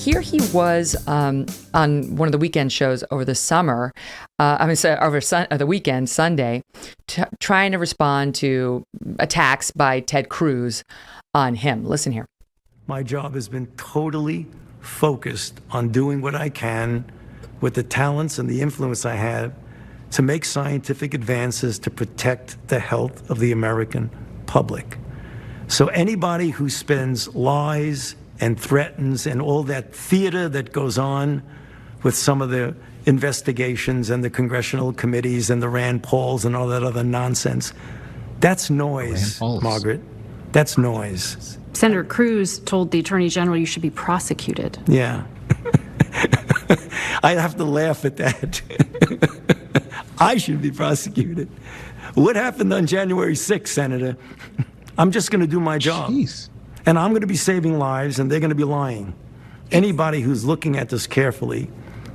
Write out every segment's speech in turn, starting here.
here he was on one of the weekend shows over the summer, the weekend, Sunday, trying to respond to attacks by Ted Cruz on him. Listen here. My job has been totally focused on doing what I can with the talents and the influence I have to make scientific advances to protect the health of the American public. So anybody who spends lies and threatens and all that theater that goes on with some of the investigations and the congressional committees and the Rand Pauls and all that other nonsense, that's noise, Margaret. That's noise. Senator Cruz told the Attorney General you should be prosecuted. Yeah. I have to laugh at that. I should be prosecuted. What happened on January 6th, Senator? I'm just going to do my job. Jeez. And I'm going to be saving lives, and they're going to be lying. Anybody who's looking at this carefully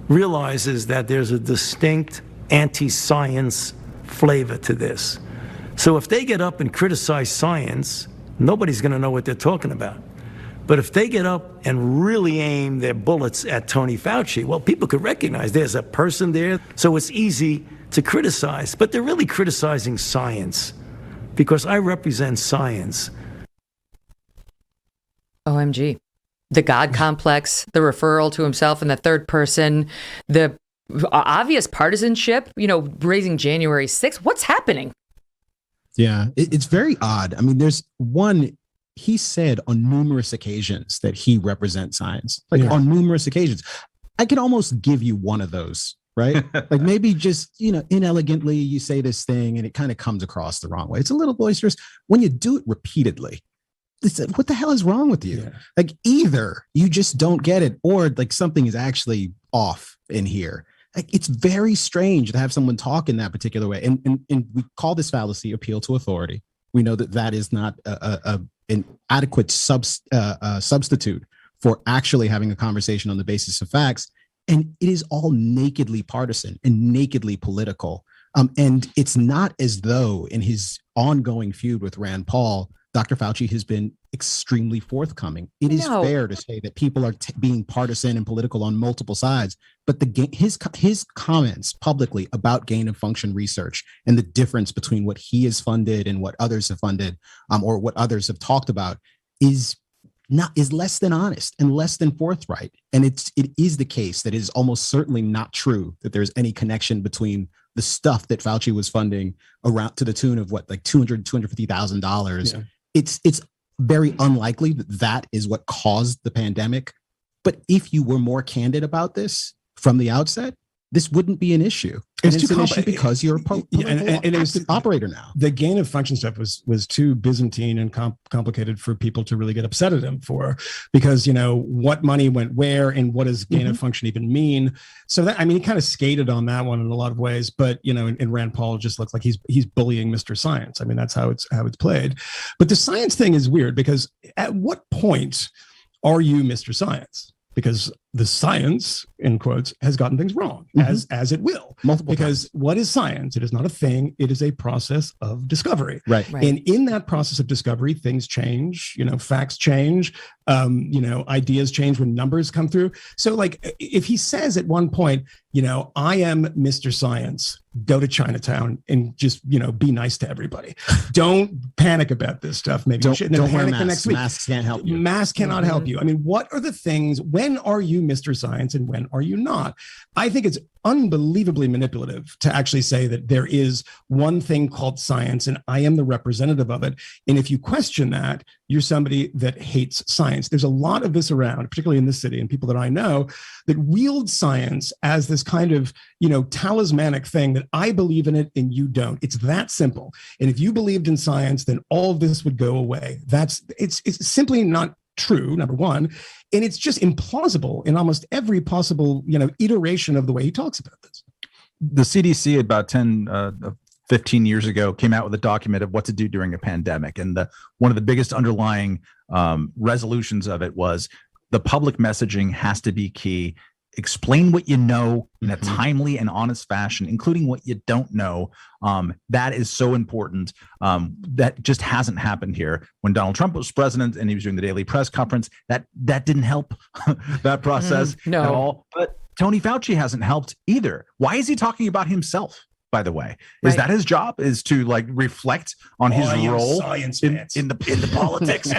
realizes that there's a distinct anti-science flavor to this. So if they get up and criticize science, nobody's going to know what they're talking about. But if they get up and really aim their bullets at Tony Fauci, well, people could recognize there's a person there, so it's easy to criticize. But they're really criticizing science, because I represent science. OMG. The God complex, the referral to himself in the third person, the obvious partisanship, raising January 6th. What's happening? Yeah, it's very odd. I mean, there's one, he said on numerous occasions that he represents science, on numerous occasions. I could almost give you one of those, right? Like maybe just, inelegantly you say this thing and it kind of comes across the wrong way. It's a little boisterous. When you do it repeatedly, what the hell is wrong with you? Yeah. Like either you just don't get it or like something is actually off in here. Like, it's very strange to have someone talk in that particular way. And we call this fallacy appeal to authority. We know that is not an adequate substitute for actually having a conversation on the basis of facts. And it is all nakedly partisan and nakedly political. And it's not as though in his ongoing feud with Rand Paul, Dr. Fauci has been extremely forthcoming. It is fair to say that people are being partisan and political on multiple sides, but his comments publicly about gain of function research and the difference between what he has funded and what others have funded, or what others have talked about, is less than honest and less than forthright. And it is the case that it is almost certainly not true that there's any connection between the stuff that Fauci was funding around to the tune of $250,000. Yeah. It's very unlikely that is what caused the pandemic. But if you were more candid about this from the outset, this wouldn't be an issue. It's an issue because you're an operator now. The gain of function stuff was too Byzantine and complicated for people to really get upset at him for, because what money went where and what does gain of function even mean? So that, he kind of skated on that one in a lot of ways. But in Rand Paul, it just looks like he's bullying Mr. Science. That's how it's played. But the science thing is weird, because at what point are you Mr. Science? Because the science, in quotes, has gotten things wrong, as it will. Because what is science? It is not a thing. It is a process of discovery. Right. And in that process of discovery, things change, facts change, ideas change when numbers come through. So like if he says at one point, I am Mr. Science, go to Chinatown and just, be nice to everybody. Don't panic about this stuff. Maybe you shouldn't panic the next week. Masks can't help you. Masks cannot help you. What are the things, when are you Mr. Science and when are you not? I think it's unbelievably manipulative to actually say that there is one thing called science and I am the representative of it. And if you question that, you're somebody that hates science. There's a lot of this around, particularly in this city and people that I know, that wield science as this kind of, talismanic thing that I believe in it and you don't. It's that simple. And if you believed in science, then all of this would go away. It's simply not true, number one. And it's just implausible in almost every possible, iteration of the way he talks about this. The CDC about 15 years ago came out with a document of what to do during a pandemic. And one of the biggest underlying resolutions of it was the public messaging has to be key. explain what you know in a timely and honest fashion, including what you don't know. That is so important. That just hasn't happened here. When Donald Trump was president and he was doing the daily press conference, that didn't help that process at all. But Tony Fauci hasn't helped either. Why is he talking about himself? By the way, is that his job? Is to like reflect on his role in the politics?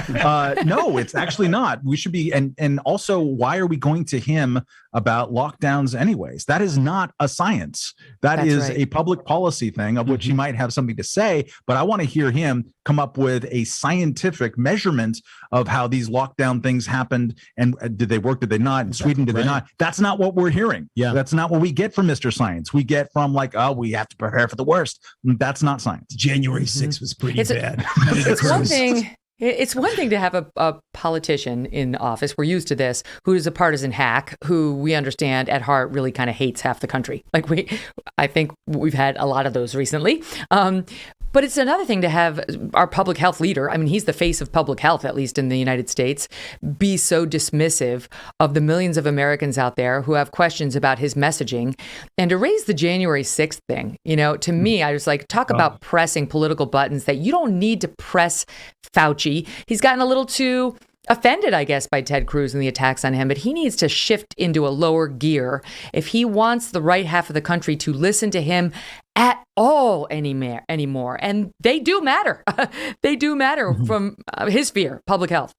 No, it's actually not. We should be, and also, why are we going to him about lockdowns anyways? That is not a science. That's a public policy thing of which he might have something to say. But I want to hear him come up with a scientific measurement of how these lockdown things happened, and did they work? Did they not? In Sweden, did they not? That's not what we're hearing. Yeah, that's not what we get from Mr. Science. We get from like, oh, we have to prepare for the worst. That's not science. January 6th was pretty bad. It's one thing. It's one thing to have a politician in office, we're used to this, who is a partisan hack, who we understand at heart really kind of hates half the country. I think we've had a lot of those recently. But it's another thing to have our public health leader, I mean, he's the face of public health, at least in the United States, be so dismissive of the millions of Americans out there who have questions about his messaging. And to raise the January 6th thing, to me, I was like, talk about pressing political buttons that you don't need to press Fauci. He's gotten a little too offended, I guess, by Ted Cruz and the attacks on him, but he needs to shift into a lower gear if he wants the right half of the country to listen to him at all anymore. And they do matter. They do matter from his sphere, public health.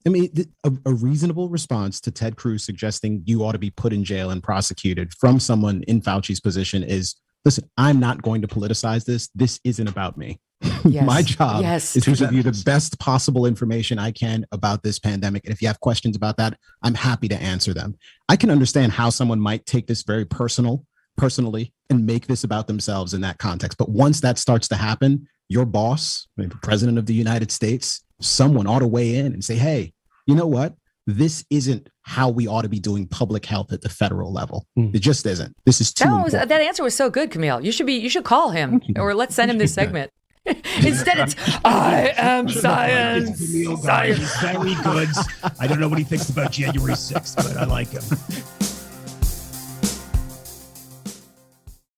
I mean, a reasonable response to Ted Cruz suggesting you ought to be put in jail and prosecuted from someone in Fauci's position is, listen, I'm not going to politicize this. This isn't about me. Yes. My job is to give you the best possible information I can about this pandemic. And if you have questions about that, I'm happy to answer them. I can understand how someone might take this very personally and make this about themselves in that context. But once that starts to happen, your boss, maybe the president of the United States, someone ought to weigh in and say, hey, you know what? This isn't how we ought to be doing public health at the federal level. It just isn't. This is too important. That answer was so good, Kmele. You should call him, or let's send him this segment. Instead, it's I am science. Science. He's very good. I don't know what he thinks about January 6th, but I like him.